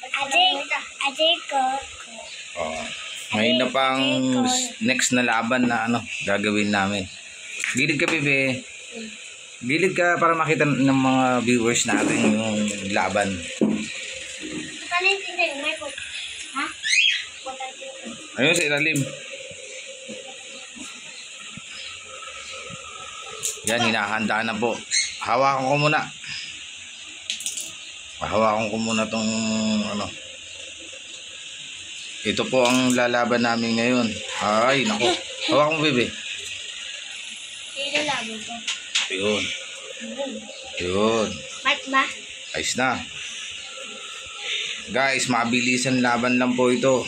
Adik ko. Oh. Ngayon na pang next na laban na gagawin namin. Gilid ka, bebe. Gilid ka para makita ng mga viewers natin yung laban. Ha? Ayun sa ilalim. Yan, hinahanda na po. Hawakan ko muna. Hawakan ko muna tong Ito po ang lalaban namin ngayon. Ay, naku. Hawakan mo, bebe. Ilalaban ko. Ayun. Ayun. Mat ba? Ayos na. Guys, mabilisan laban lang po ito.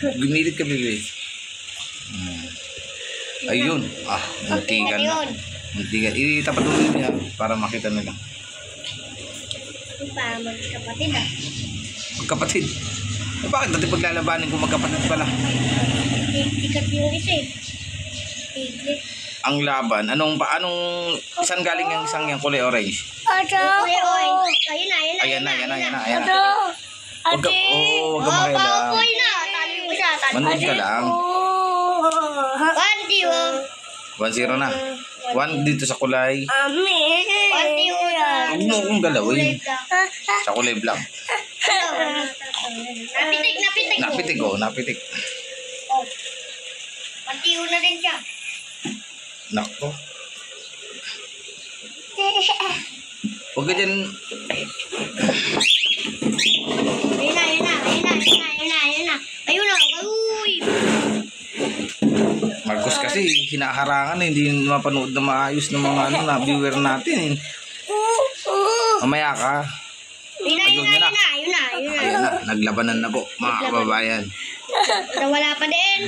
Gumilit ka, bebe. Ayun. Muntikan na. Muntikan. Itapat mo niya para makita nila. Para magkapatid Magkapatid? Bakit dati paglalabanin kung magkapatid pala? Tikat yung isa eh. Tiglit. Ang laban, saan galing yung isang yung kulay orange? Kulay orange. Ayun na. Huwag ka makialam. Papoy na. Tali mo siya. Manood ka lang. 1-0 na. 1 dito sa kulay. 1-0 na. Huwag mo akong galawin. Sa kulay black. Napitik. Napitik. 1-0 na din siya. Nako. Huwag ka dyan. Ayun na. Uy. Marcos kasi hinaharangan hindi mapanood na maayos ng mga viewer natin. Mamaya ka. Ayun na. Naglabanan na po mga kababayan. Wala pa din.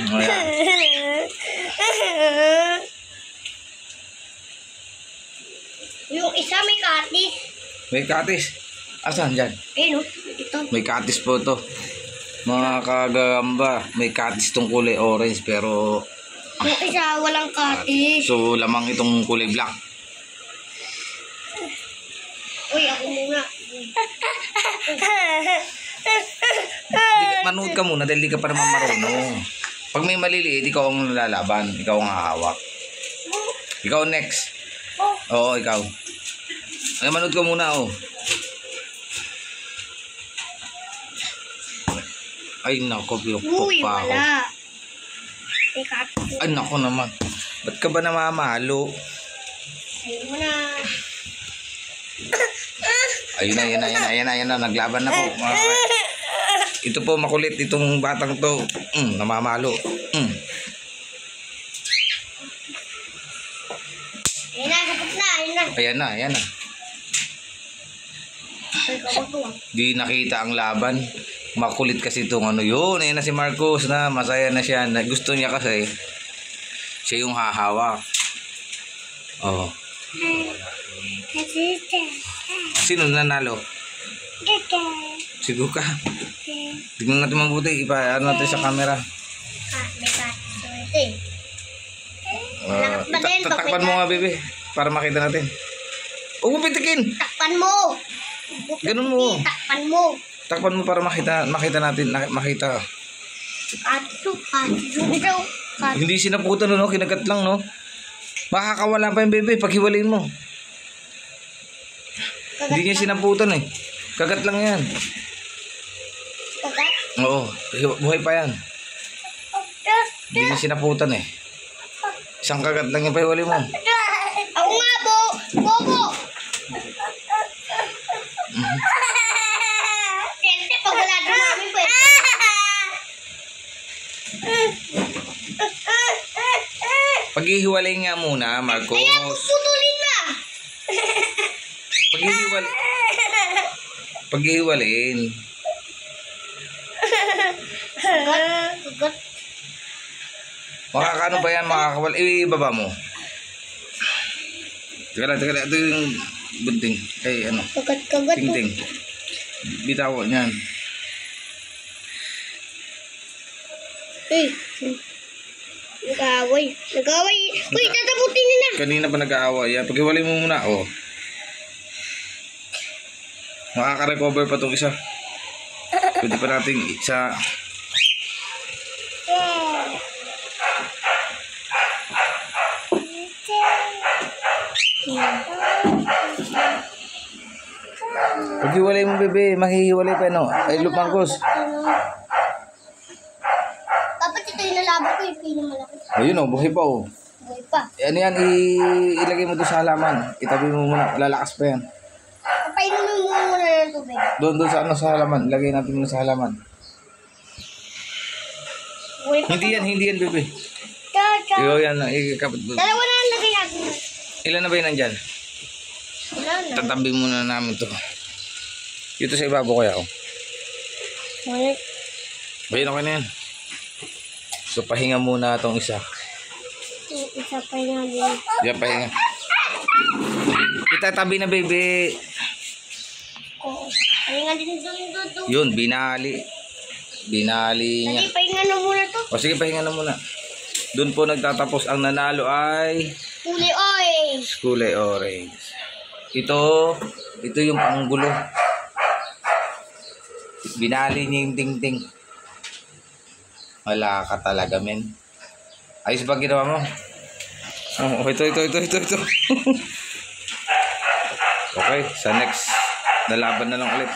Yung isa may katis. May katis. Asan dyan? Ayun ito. May katis po to. Mga kagamba, may katis tong kulay orange pero Yung isa walang katis. so lamang itong kulay black. Uy, ako muna. Manood ka muna dahil di ka pa naman marunong. Pag may maliliit, ikaw ang lalaban. Ikaw ang hahawak. Ikaw next. Oo, ikaw. Ay, manood ka muna, Ay, nako, piyok Uy, pa ako. wala. May katis. Ay, nako naman. Ba't ka ba namamalo? Ayun mo na. Ayun na. Naglaban na po. Ito po, makulit. Itong batang to. Namamalo. Ayun na, kapit na. Ayan na. Ay, kawawa. Di nakita ang laban. Makulit kasi itong yun. Ayan na si Marcos na masaya na siya. Gusto niya kasi siya yung hahawak. Oh. Sino nanalo? Si Guka. Tignan natin mabuti. Natin sa camera. May katis. Tatakpan mo nga, bebe. Para makita natin. Huwag mo pitikin. Takpan mo. Ganun mo. Takpan mo. Takpan mo para makita natin. Makita. Katis. Hindi sinaputan, kinagat lang, Makakawala pa yung bebe. Paghiwalayin mo. Hindi niya sinaputan, Kagat lang yan. Kagat? Oo. Buhay pa yan. Hindi niya sinaputan, Isang kagat lang yung pahiwalay mo. Ako nga, Bobo! Siyempre, pag wala doon namin pwede. Paghihiwalay nga muna, Marcos. Kaya puputulin na! Paghihiwalayin. Kagat. Makakano ba yan? Makakawal. Ibaba mo. Teka lang. Ito yung bunting. Kagat. Ting. Bitawan yan. Nag-aaway. Uy, tataputin niyo na. Kanina pa nag-aaway. Paghiwalay mo muna, Makaka-recover pa itong isa. Pwede pa natin isa. Pag-iwalay mo, bebe. Mahihiwalay pa, no? Ay, Marcos. Dapat ito yung nalabo ko, yung pinakamalaki. Ayun, oh. Buhay pa, oh. Buhay pa. Ano yan, ilagay mo doon sa halaman. Itabi mo muna, lalakas pa yan. Painumin mo muna ng tubig. Doon sa ano, sa halaman. Ilagay natin muna sa halaman. Buhay pa. Hindi yan, bebe. Cha-cha. Iyo yan, ikakapit doon. Dalawa na ang lagay natin. Ilan na ba yun nandyan? Wala na. Tatabi muna namin to. Dito sa ibabaw kaya, oh. Wala. Ayun, okay na yan. So, pahinga muna itong isa. Isa pa yung din. Yan, pahinga. Itatabi na, bebe. Pahinga din doon. Yun, binali. Binali niya. Dali, pahinga na muna to. O sige, pahinga na muna. Doon po nagtatapos. Ang nanalo ay Kulay orange. kulay orange. Ito yung panggulo. Binali niya yung ting-ting. Wala ka talaga, men. Ayos ba ginawa mo? Oh, ito. Okay, sa next na laban na lang ulit.